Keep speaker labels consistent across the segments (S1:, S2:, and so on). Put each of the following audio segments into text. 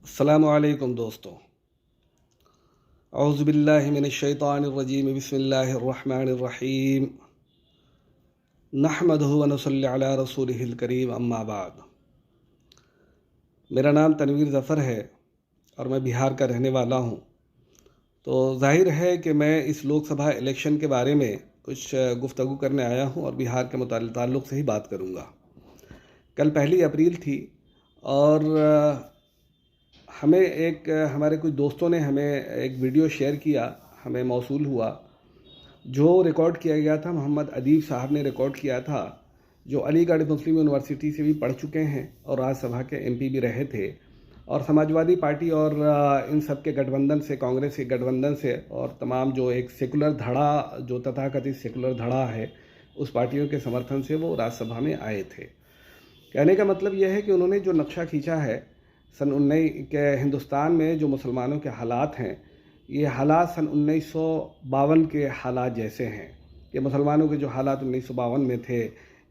S1: अस्सलामु अलैकुम दोस्तों। औज़ु बिल्लाहि मिनश शैतानिर रजीम, बिस्मिल्लाहिर रहमानिर रहीम, नहमदुहु व नसल्ली अला रसूलिहिल करीम, अम्मा बाद। मेरा नाम तनवीर ज़फ़र है और मैं बिहार का रहने वाला हूँ। तो ज़ाहिर है कि मैं इस लोकसभा इलेक्शन के बारे में कुछ गुफ्तगू करने आया हूँ और बिहार के ताल्लुक़ से ही बात करूँगा। कल 1 अप्रैल थी और हमारे कुछ दोस्तों ने हमें एक वीडियो शेयर किया, हमें मौसूल हुआ, जो रिकॉर्ड किया गया था। मोहम्मद अदीब साहब ने रिकॉर्ड किया था, जो अलीगढ़ मुस्लिम यूनिवर्सिटी से भी पढ़ चुके हैं और राज्यसभा के एमपी भी रहे थे, और समाजवादी पार्टी और इन सब के गठबंधन से, कांग्रेस के गठबंधन से और तमाम जो एक सेकुलर धड़ा, जो तथाकथित सेकुलर धड़ा है, उस पार्टियों के समर्थन से वो राज्यसभा में आए थे। कहने का मतलब यह है कि उन्होंने जो नक्शा खींचा है सन 19 के हिंदुस्तान में जो मुसलमानों के हालात हैं, ये हालात सन 1952 के हालात जैसे हैं कि मुसलमानों के जो हालात 1952 में थे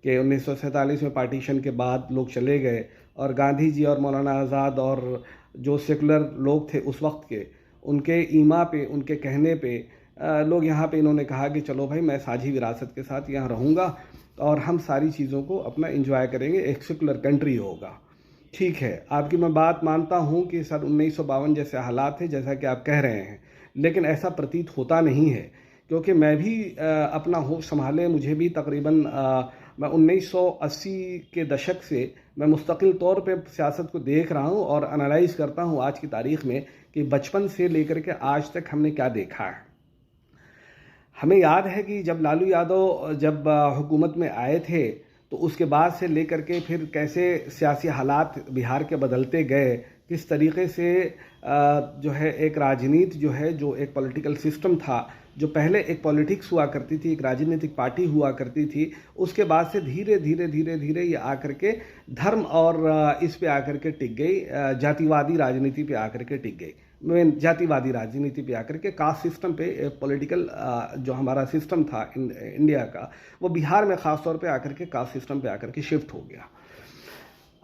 S1: कि 1947 में पार्टीशन के बाद लोग चले गए और गांधी जी और मौलाना आज़ाद और जो सेकुलर लोग थे उस वक्त के, उनके ईमा पे, उनके कहने पे लोग यहाँ पे इन्होंने कहा कि चलो भाई, मैं साझी विरासत के साथ यहाँ रहूँगा और हम सारी चीज़ों को अपना एंजॉय करेंगे, एक सेकुलर कंट्री होगा। ठीक है, आपकी मैं बात मानता हूँ कि सन 1952 जैसे हालात थे जैसा कि आप कह रहे हैं, लेकिन ऐसा प्रतीत होता नहीं है, क्योंकि मैं भी अपना होश संभाले, मुझे भी तकरीबन मैं 1980 के दशक से मैं मुस्तकिल तौर पे सियासत को देख रहा हूँ और एनालाइज करता हूँ आज की तारीख़ में कि बचपन से लेकर के आज तक हमने क्या देखा है। हमें याद है कि जब लालू यादव जब हुकूमत में आए थे तो उसके बाद से लेकर के फिर कैसे सियासी हालात बिहार के बदलते गए, किस तरीके से जो है एक राजनीति जो है, जो एक पॉलिटिकल सिस्टम था, जो पहले एक पॉलिटिक्स हुआ करती थी, एक राजनीतिक पार्टी हुआ करती थी, उसके बाद से धीरे धीरे धीरे धीरे ये आकर के धर्म और इस पे आकर के टिक गई, जातिवादी राजनीति पे आकर के टिक गई। जातिवादी राजनीति पे आकर के कास्ट सिस्टम पे, पॉलिटिकल जो हमारा सिस्टम था इंडिया का, वो बिहार में ख़ास तौर पे आकर के कास्ट सिस्टम पे आकर के शिफ्ट हो गया।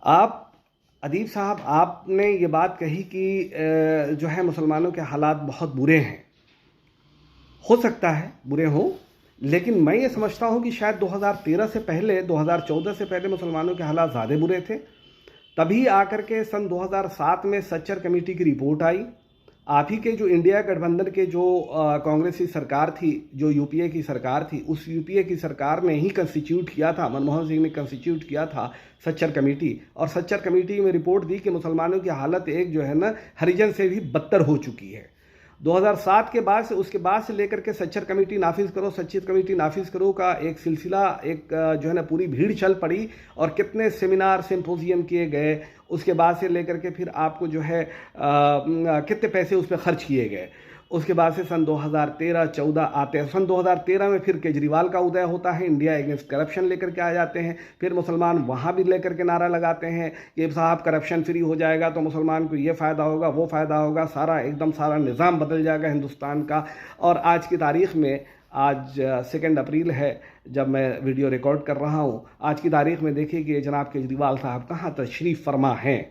S1: आप अदीब साहब, आपने ये बात कही कि जो है मुसलमानों के हालात बहुत बुरे हैं। हो सकता है बुरे हों, लेकिन मैं ये समझता हूँ कि शायद 2013 से पहले, 2014 से पहले मुसलमानों के हालात ज़्यादा बुरे थे। तभी आकर के सन 2007 में सच्चर कमेटी की रिपोर्ट आई। आप ही के जो इंडिया गठबंधन के जो कांग्रेस की सरकार थी, जो यूपीए की सरकार थी, उस यूपीए की सरकार ने ही कंस्टिट्यूट किया था, मनमोहन सिंह ने कंस्टिट्यूट किया था सच्चर कमेटी, और सच्चर कमेटी में रिपोर्ट दी कि मुसलमानों की हालत एक जो है ना, हरिजन से भी बदतर हो चुकी है। 2007 के बाद से, उसके बाद से लेकर के सच्चर कमेटी नाफिज करो, सच्चर कमेटी नाफिज करो का एक सिलसिला, एक जो है ना पूरी भीड़ चल पड़ी और कितने सेमिनार, सिंपोजियम किए गए। उसके बाद से लेकर के फिर आपको जो है कितने पैसे उस पर खर्च किए गए। उसके बाद से सन 2013-14 आते हैं। सन 2013 में फिर केजरीवाल का उदय होता है, इंडिया अगेंस्ट करप्शन लेकर के आ जाते हैं। फिर मुसलमान वहाँ भी लेकर के नारा लगाते हैं कि साहब करप्शन फ्री हो जाएगा तो मुसलमान को ये फ़ायदा होगा, वो फ़ायदा होगा, सारा एकदम सारा निज़ाम बदल जाएगा हिंदुस्तान का। और आज की तारीख़ में, आज 2 अप्रैल है जब मैं वीडियो रिकॉर्ड कर रहा हूँ, आज की तारीख़ में देखिए कि जनाब केजरीवाल साहब कहाँ तशरीफ़ फरमा हैं।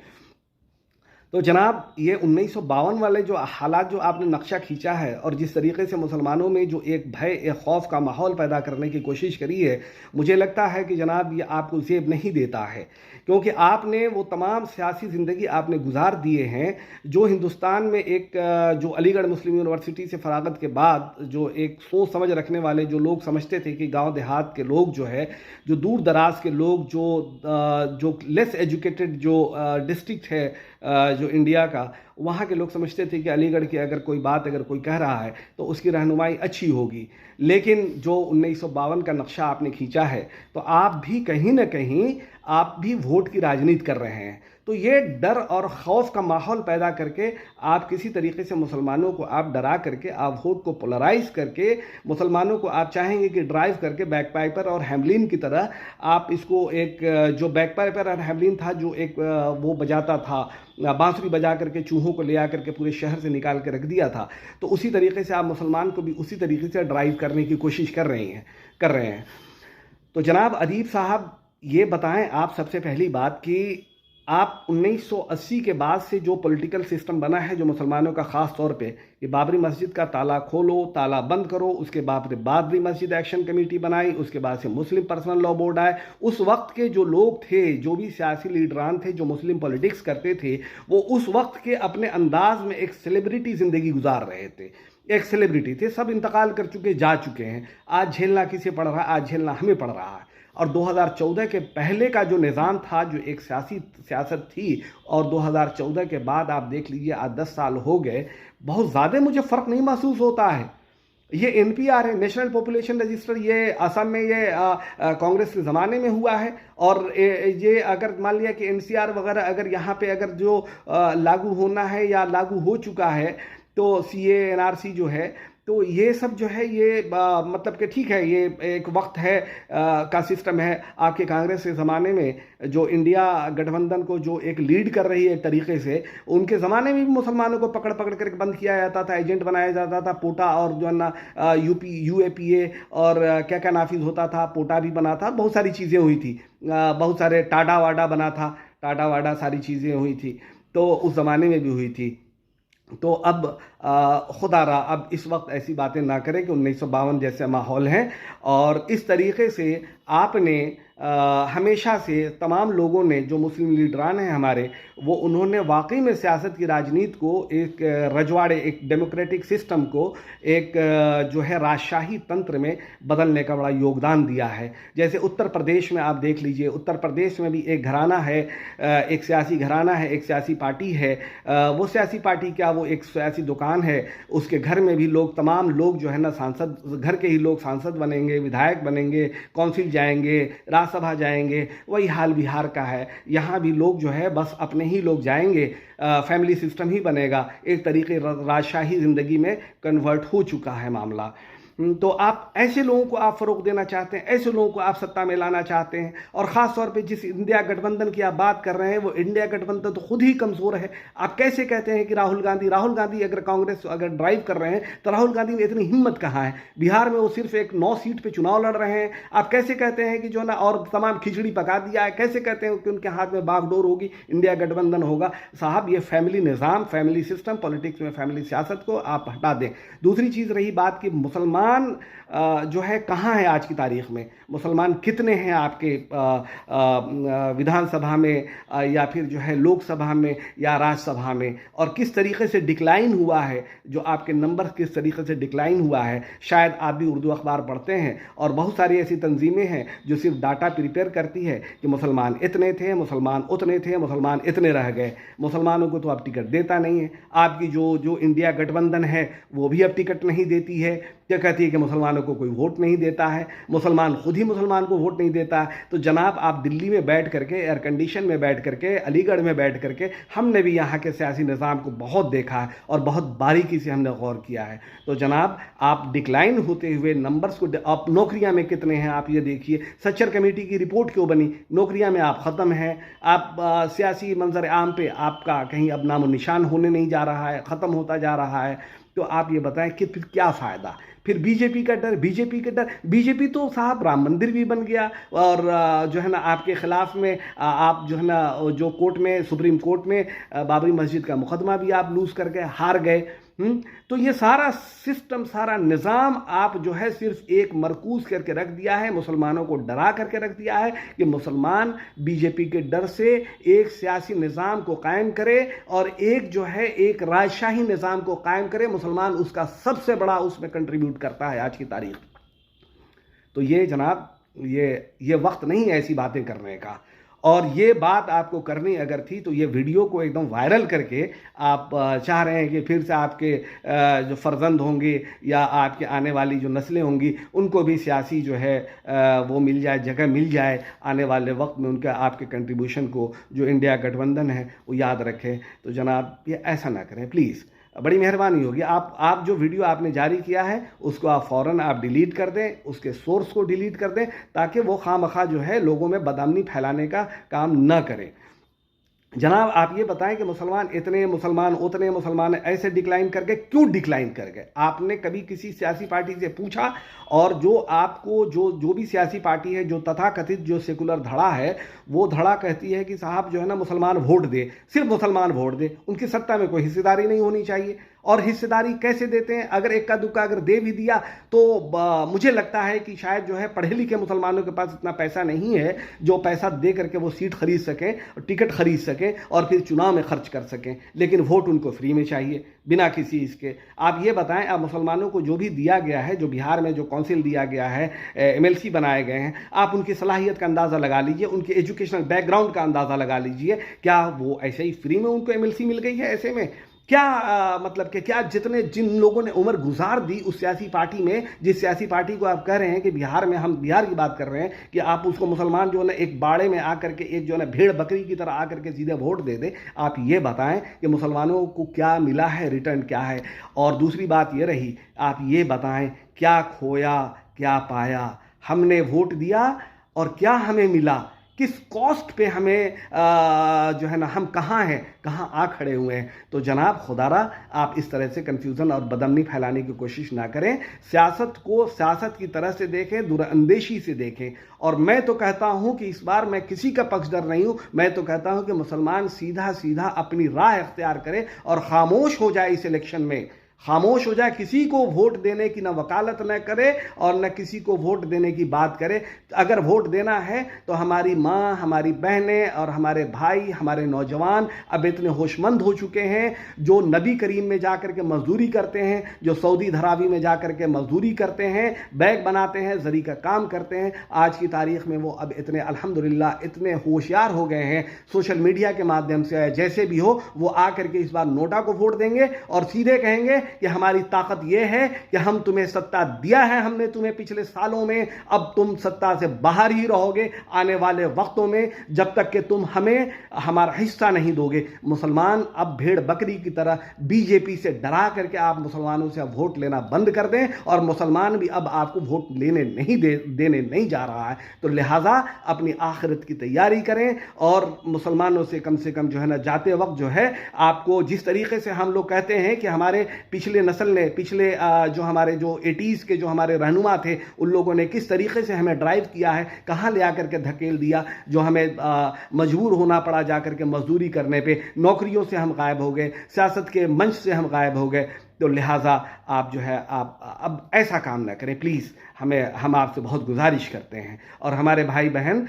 S1: तो जनाब, ये 1952 वाले जो हालात जो आपने नक्शा खींचा है और जिस तरीके से मुसलमानों में जो एक भय, एक खौफ का माहौल पैदा करने की कोशिश करी है, मुझे लगता है कि जनाब ये आपको ज़ेब नहीं देता है, क्योंकि आपने वो तमाम सियासी ज़िंदगी आपने गुजार दिए हैं जो हिंदुस्तान में एक जो अलीगढ़ मुस्लिम यूनिवर्सिटी से फरागत के बाद जो एक सोच समझ रखने वाले जो लोग समझते थे कि गाँव देहात के लोग जो है, जो दूर दराज के लोग, जो लेस एजुकेटेड जो डिस्ट्रिक्ट है जो इंडिया का, वहाँ के लोग समझते थे कि अलीगढ़ की अगर कोई बात अगर कोई कह रहा है तो उसकी रहनुमाई अच्छी होगी। लेकिन जो 1952 का नक्शा आपने खींचा है, तो आप भी कहीं ना कहीं आप भी वोट की राजनीति कर रहे हैं। तो ये डर और खौफ का माहौल पैदा करके आप किसी तरीके से मुसलमानों को आप डरा करके, आप वोट को पोलराइज करके, मुसलमानों को आप चाहेंगे कि ड्राइव करके बैकपाइपर और हैमलिन की तरह आप इसको, एक जो बैकपाइपर और हैमलिन था, जो एक वो बजाता था, बांसुरी बजा करके चूहों को ले आकर के पूरे शहर से निकाल के रख दिया था, तो उसी तरीके से आप मुसलमान को भी उसी तरीके से ड्राइव करने की कोशिश कर रहे हैं। तो जनाब अदीब साहब, ये बताएं आप सबसे पहली बात कि आप 1980 के बाद से जो पॉलिटिकल सिस्टम बना है जो मुसलमानों का ख़ास तौर पे कि बाबरी मस्जिद का ताला खोलो, ताला बंद करो, उसके बाद बाबरी मस्जिद एक्शन कमेटी बनाई, उसके बाद से मुस्लिम पर्सनल लॉ बोर्ड आए। उस वक्त के जो लोग थे, जो भी सियासी लीडरान थे जो मुस्लिम पॉलिटिक्स करते थे, वो उस वक्त के अपने अंदाज में एक सेलिब्रिटी ज़िंदगी गुजार रहे थे, एक सेलिब्रिटी थे। सब इंतकाल कर चुके, जा चुके हैं। आज झेलना किसे पड़ रहा है? आज झेलना हमें पड़ रहा है। और 2014 के पहले का जो निज़ाम था, जो एक सियासत थी, और 2014 के बाद आप देख लीजिए आज 10 साल हो गए, बहुत ज़्यादा मुझे फ़र्क नहीं महसूस होता है। ये NPR है, नेशनल पॉपुलेशन रजिस्टर, ये असम में ये कांग्रेस के ज़माने में हुआ है। और ये अगर मान लिया कि NCR वगैरह अगर यहाँ पे अगर जो लागू होना है या लागू हो चुका है, तो CA NRC जो है, तो ये सब जो है ये मतलब कि ठीक है, ये एक वक्त है का सिस्टम है। आपके कांग्रेस के ज़माने में जो इंडिया गठबंधन को जो एक लीड कर रही है एक तरीके से, उनके ज़माने में भी मुसलमानों को पकड़ पकड़ करके बंद किया जाता था, एजेंट बनाया जाता था, पोटा और जो है ना UAPA और क्या क्या नाफिज होता था, पोटा भी बना था, बहुत सारी चीज़ें हुई थी, बहुत सारे टाटा वाडा बना था, टाटा वाडा सारी चीज़ें हुई थी, तो उस ज़माने में भी हुई थी। तो अब खुदा रहा अब इस वक्त ऐसी बातें ना करें कि 1952 जैसे माहौल हैं। और इस तरीके से आपने हमेशा से तमाम लोगों ने, जो मुस्लिम लीडरान हैं हमारे, वो उन्होंने वाकई में सियासत की राजनीति को एक रजवाड़े, एक डेमोक्रेटिक सिस्टम को एक जो है राजशाही तंत्र में बदलने का बड़ा योगदान दिया है। जैसे उत्तर प्रदेश में आप देख लीजिए, उत्तर प्रदेश में भी एक घराना है, एक सियासी घराना है, एक सियासी पार्टी है। वो सियासी पार्टी क्या, वो एक सियासी दुकान है। उसके घर में भी लोग, तमाम लोग जो है ना सांसद, घर के ही लोग सांसद बनेंगे, विधायक बनेंगे, काउंसिल जाएंगे, राज्यसभा जाएंगे। वही हाल बिहार का है। यहाँ भी लोग जो है बस अपने ही लोग जाएंगे, फैमिली सिस्टम ही बनेगा, एक तरीके राजशाही ज़िंदगी में कन्वर्ट हो चुका है मामला। तो आप ऐसे लोगों को आप फ़रोग़ देना चाहते हैं, ऐसे लोगों को आप सत्ता में लाना चाहते हैं। और ख़ास तौर पे जिस इंडिया गठबंधन की आप बात कर रहे हैं, वो इंडिया गठबंधन तो खुद ही कमज़ोर है। आप कैसे कहते हैं कि राहुल गांधी अगर कांग्रेस अगर ड्राइव कर रहे हैं, तो राहुल गांधी में इतनी हिम्मत कहाँ है? बिहार में वो सिर्फ एक 9 सीट पर चुनाव लड़ रहे हैं। आप कैसे कहते हैं कि जो ना और तमाम खिचड़ी पका दिया है? कैसे कहते हैं कि उनके हाथ में बागडोर होगी, इंडिया गठबंधन होगा? साहब, ये फैमिली निज़ाम, फैमिली सिस्टम, पॉलिटिक्स में फैमिली सियासत को आप हटा दें। दूसरी चीज़ रही बात कि मुसलमान जो है कहाँ है आज की तारीख में, मुसलमान कितने हैं आपके विधानसभा में या फिर जो है लोकसभा में या राज्यसभा में, और किस तरीके से डिक्लाइन हुआ है, जो आपके नंबर किस तरीके से डिक्लाइन हुआ है। शायद आप भी उर्दू अखबार पढ़ते हैं, और बहुत सारी ऐसी तंजीमें हैं जो सिर्फ डाटा प्रिपेयर करती है कि मुसलमान इतने थे, मुसलमान उतने थे, मुसलमान इतने रह गए। मुसलमानों को तो अब टिकट देता नहीं है। आपकी जो इंडिया गठबंधन है वो भी अब टिकट नहीं देती है। क्या कहती है कि मुसलमानों को कोई वोट नहीं देता है, मुसलमान खुद ही मुसलमान को वोट नहीं देता है। तो जनाब, आप दिल्ली में बैठ करके, एयर कंडीशन में बैठ करके, अलीगढ़ में बैठ करके, हमने भी यहाँ के सियासी निज़ाम को बहुत देखा है और बहुत बारीकी से हमने गौर किया है। तो जनाब, आप डिक्लाइन होते हुए नंबर्स को, आप नौकरियाँ में कितने हैं आप ये देखिए। सच्चर कमेटी की रिपोर्ट क्यों बनी? नौकरियाँ में आप ख़त्म हैं। आप सियासी मंजर आम पे आपका कहीं अब नामो निशान होने नहीं जा रहा है, ख़त्म होता जा रहा है। तो आप ये बताएं कि फिर क्या फ़ायदा? फिर बीजेपी का डर, बीजेपी तो साहब राम मंदिर भी बन गया, और जो है ना आपके ख़िलाफ़ में आप जो है ना जो कोर्ट में, सुप्रीम कोर्ट में बाबरी मस्जिद का मुकदमा भी आप लूज़ करके हार गए। तो ये सारा सिस्टम, सारा निज़ाम आप जो है सिर्फ एक मरकूज़ करके रख दिया है, मुसलमानों को डरा करके रख दिया है कि मुसलमान बीजेपी के डर से एक सियासी निज़ाम को कायम करे और एक जो है एक राजशाही निज़ाम को कायम करे। मुसलमान उसका सबसे बड़ा उसमें कंट्रीब्यूट करता है आज की तारीख। तो ये जनाब, ये वक्त नहीं है ऐसी बातें करने का। और ये बात आपको करनी अगर थी तो ये वीडियो को एकदम वायरल करके आप चाह रहे हैं कि फिर से आपके जो फर्जंद होंगे या आपके आने वाली जो नस्लें होंगी उनको भी सियासी जो है वो मिल जाए, जगह मिल जाए आने वाले वक्त में, उनका आपके कंट्रीब्यूशन को जो इंडिया गठबंधन है वो याद रखें। तो जनाब, ये ऐसा ना करें प्लीज़, बड़ी मेहरबानी होगी। आप जो वीडियो आपने जारी किया है उसको आप फ़ौरन आप डिलीट कर दें, उसके सोर्स को डिलीट कर दें, ताकि वो खामखा जो है लोगों में बदअमनी फैलाने का काम न करें। जनाब आप ये बताएं कि मुसलमान इतने, मुसलमान उतने, मुसलमान ऐसे डिक्लाइन कर गए, क्यों डिक्लाइन कर गए? आपने कभी किसी सियासी पार्टी से पूछा? और जो आपको जो भी सियासी पार्टी है, जो तथाकथित जो सेकुलर धड़ा है, वो धड़ा कहती है कि साहब जो है ना मुसलमान वोट दे, सिर्फ मुसलमान वोट दे, उनकी सत्ता में कोई हिस्सेदारी नहीं होनी चाहिए। और हिस्सेदारी कैसे देते हैं? अगर इक्का दुक्का अगर दे भी दिया तो मुझे लगता है कि शायद जो है पढ़े लिखे मुसलमानों के पास इतना पैसा नहीं है जो पैसा दे करके वो सीट खरीद सकें, टिकट खरीद सकें और फिर चुनाव में खर्च कर सकें। लेकिन वोट उनको फ्री में चाहिए, बिना किसी इसके। आप ये बताएं, आप मुसलमानों को जो भी दिया गया है, जो बिहार में जो काउंसिल दिया गया है, एमएलसी बनाए गए हैं, आप उनकी सलाहियत का अंदाज़ा लगा लीजिए, उनके एजुकेशनल बैकग्राउंड का अंदाज़ा लगा लीजिए। क्या वो ऐसे ही फ्री में उनको एमएलसी मिल गई है? ऐसे में क्या मतलब कि क्या जिन लोगों ने उम्र गुजार दी उस सियासी पार्टी में, जिस सियासी पार्टी को आप कह रहे हैं कि बिहार में, हम बिहार की बात कर रहे हैं, कि आप उसको मुसलमान जो है ना एक बाड़े में आकर के, एक जो है ना भेड़ बकरी की तरह आकर के सीधे वोट दे दे। आप ये बताएं कि मुसलमानों को क्या मिला है, रिटर्न क्या है? और दूसरी बात ये रही, आप ये बताएं क्या खोया क्या पाया? हमने वोट दिया और क्या हमें मिला? किस कॉस्ट पे हमें जो है ना, हम कहाँ हैं, कहाँ आ खड़े हुए हैं? तो जनाब खुदारा आप इस तरह से कन्फ्यूज़न और बदअमनी फैलाने की कोशिश ना करें। सियासत को सियासत की तरह से देखें, दूरअंदेशी से देखें। और मैं तो कहता हूं कि इस बार मैं किसी का पक्षधर नहीं हूं। मैं तो कहता हूं कि मुसलमान सीधा सीधा अपनी राह इख्तियार करे और खामोश हो जाए, इस इलेक्शन में खामोश हो जाए, किसी को वोट देने की ना वकालत न करे और न किसी को वोट देने की बात करे। अगर वोट देना है तो हमारी माँ, हमारी बहनें और हमारे भाई, हमारे नौजवान अब इतने होशमंद हो चुके हैं, जो नबी करीम में जाकर के मजदूरी करते हैं, जो सऊदी धरावी में जाकर के मजदूरी करते हैं, बैग बनाते हैं, जरी का काम करते हैं, आज की तारीख में वो अब इतने अल्हम्दुलिल्लाह इतने होशियार हो गए हैं, सोशल मीडिया के माध्यम से जैसे भी हो वो आकर के इस बार नोटा को वोट देंगे और सीधे कहेंगे कि हमारी ताकत यह है कि हम तुम्हें सत्ता दिया है, हमने तुम्हें पिछले सालों में, अब तुम सत्ता से बाहर ही रहोगे आने वाले वक्तों में, जब तक कि तुम हमें हमारा हिस्सा नहीं दोगे। मुसलमान अब भेड़ बकरी की तरह बीजेपी से डरा करके आप मुसलमानों से अब वोट लेना बंद कर दें, और मुसलमान भी अब आपको वोट लेने नहीं देने नहीं जा रहा है। तो लिहाजा अपनी आखिरत की तैयारी करें और मुसलमानों से कम जो है ना जाते वक्त जो है, आपको जिस तरीके से हम लोग कहते हैं कि हमारे पिछले नस्ल ने, पिछले जो हमारे जो 80s के जो हमारे रहनुमा थे, उन लोगों ने किस तरीके से हमें ड्राइव किया है, कहाँ ले आकर के धकेल दिया, जो हमें मजबूर होना पड़ा जाकर के मजदूरी करने पे, नौकरियों से हम गायब हो गए, सियासत के मंच से हम गायब हो गए। तो लिहाजा आप जो है आप अब ऐसा काम ना करें प्लीज़। हम आपसे बहुत गुजारिश करते हैं। और हमारे भाई बहन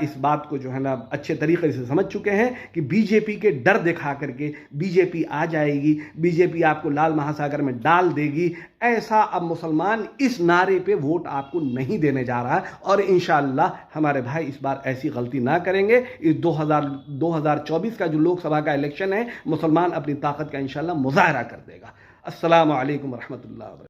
S1: इस बात को जो है ना अच्छे तरीके से समझ चुके हैं कि बीजेपी के डर दिखा करके बीजेपी आ जाएगी, बीजेपी आपको लाल महासागर में डाल देगी, ऐसा अब मुसलमान इस नारे पे वोट आपको नहीं देने जा रहा है। और इंशाअल्लाह हमारे भाई इस बार ऐसी गलती ना करेंगे। इस 2024 का जो लोकसभा का इलेक्शन है, मुसलमान अपनी ताकत का इंशाअल्लाह मुजाहरा कर देगा। अस्सलामु अलैकुम रहमतुल्लाह।